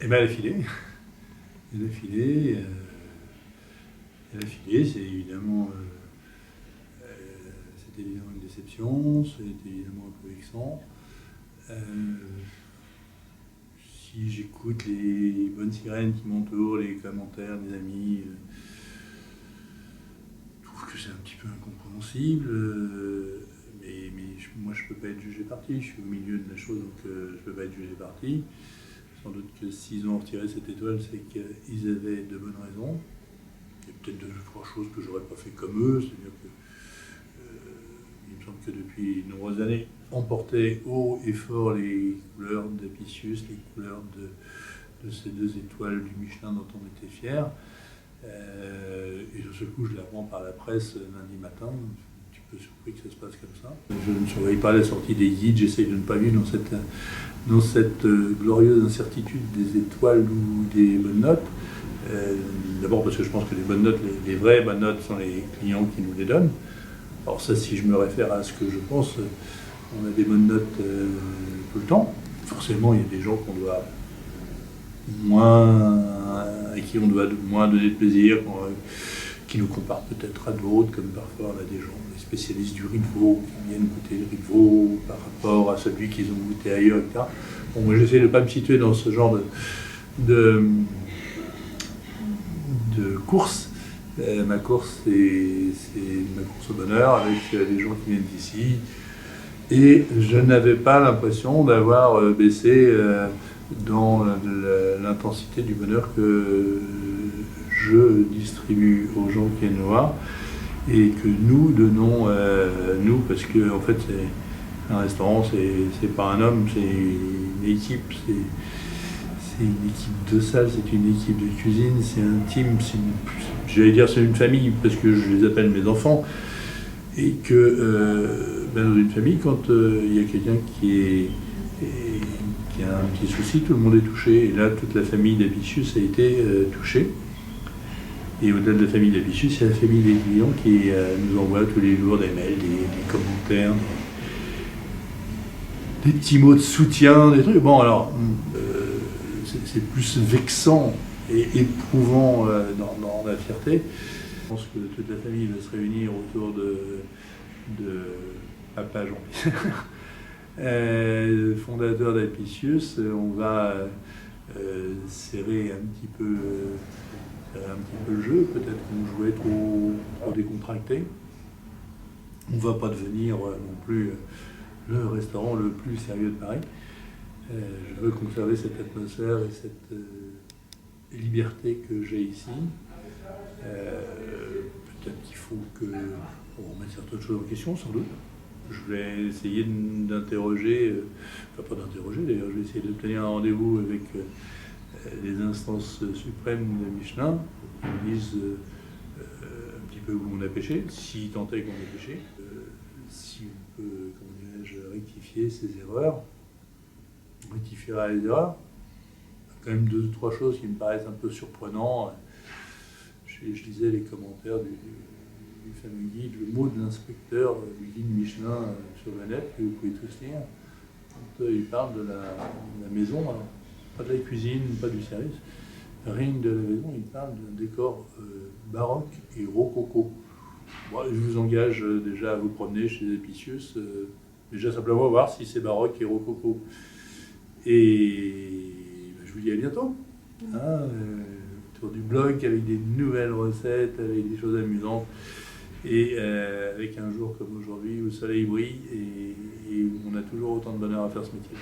Et bien, elle a filé. Elle a filé. Elle a filé, c'était évidemment une déception, c'était évidemment un peu vexant. Euh, si j'écoute les bonnes sirènes qui m'entourent, les commentaires des amis, je trouve que c'est un petit peu incompréhensible. Moi, je ne peux pas être jugé parti. Je suis au milieu de la chose, donc je ne peux pas être jugé parti. Sans doute que s'ils ont retiré cette étoile, c'est qu'ils avaient de bonnes raisons. Il y a peut-être deux ou trois choses que j'aurais pas fait comme eux. C'est-à-dire que il me semble que depuis de nombreuses années, on portait haut et fort les couleurs d'Apicius, les couleurs de ces deux étoiles du Michelin dont on était fiers. Et de ce coup, je l'apprends par la presse lundi matin. Un petit peu surpris que ça se passe comme ça. Je ne surveille pas la sortie des guides, j'essaye de ne pas vivre dans cette glorieuse incertitude des étoiles ou des bonnes notes. D'abord parce que je pense que les bonnes notes, les vraies bonnes notes sont les clients qui nous les donnent. Alors ça, si je me réfère à ce que je pense, on a des bonnes notes tout le temps. Forcément, il y a des gens à qui on doit moins donner de plaisir, qui nous comparent peut-être à d'autres, comme parfois on a des gens, des spécialistes du Rivaux, qui viennent goûter le Rivaux par rapport à celui qu'ils ont goûté ailleurs, etc. Bon, moi j'essaie de ne pas me situer dans ce genre de course. Ma course, c'est ma course au bonheur avec les gens qui viennent d'ici. Et je n'avais pas l'impression d'avoir baissé dans l'intensité du bonheur que je distribue aux gens qui viennent nous voir et que nous donnons, nous, parce que en fait, c'est un restaurant, c'est pas un homme, c'est une équipe, c'est une équipe de salle, c'est une équipe de cuisine, c'est intime, j'allais dire c'est une famille parce que je les appelle mes enfants. Et que dans une famille, quand il y a quelqu'un qui a un petit souci, tout le monde est touché. Et là, toute la famille d'Apicius a été touchée. Et au-delà de la famille d'Apicius, il y a la famille des clients qui nous envoie tous les jours des mails, des commentaires, des petits mots de soutien, des trucs. Bon, alors, c'est plus vexant et éprouvant dans la fierté. Je pense que toute la famille va se réunir autour de Papa Jean-Pierre, fondateur d'Apicius. On va serrer un petit peu le jeu, peut-être qu'on jouait trop décontracté. On ne va pas devenir non plus le restaurant le plus sérieux de Paris. Je veux conserver cette atmosphère et cette liberté que j'ai ici. Peut-être qu'il faut qu'on remette certaines choses en question, sans doute. Je vais essayer d'interroger, enfin pas d'interroger d'ailleurs, je vais essayer d'obtenir un rendez-vous avec les instances suprêmes de Michelin, pour qu'ils me disent un petit peu où on a pêché, si tant est qu'on a pêché, si on peut, comment dirais-je, rectifier ces erreurs, on rectifiera les erreurs. Il y a quand même deux ou trois choses qui me paraissent un peu surprenantes. Je lisais les commentaires du fameux guide, le mot de l'inspecteur du guide Michelin sur le net, que vous pouvez tous lire. Quand il parle de la maison, alors, pas de la cuisine, pas du service, rien que de la maison, il parle d'un décor baroque et rococo. Bon, je vous engage déjà à vous promener chez Apicius, déjà simplement voir si c'est baroque et rococo. Et je vous dis à bientôt. Du blog avec des nouvelles recettes, avec des choses amusantes et avec un jour comme aujourd'hui où le soleil brille et où on a toujours autant de bonheur à faire ce métier.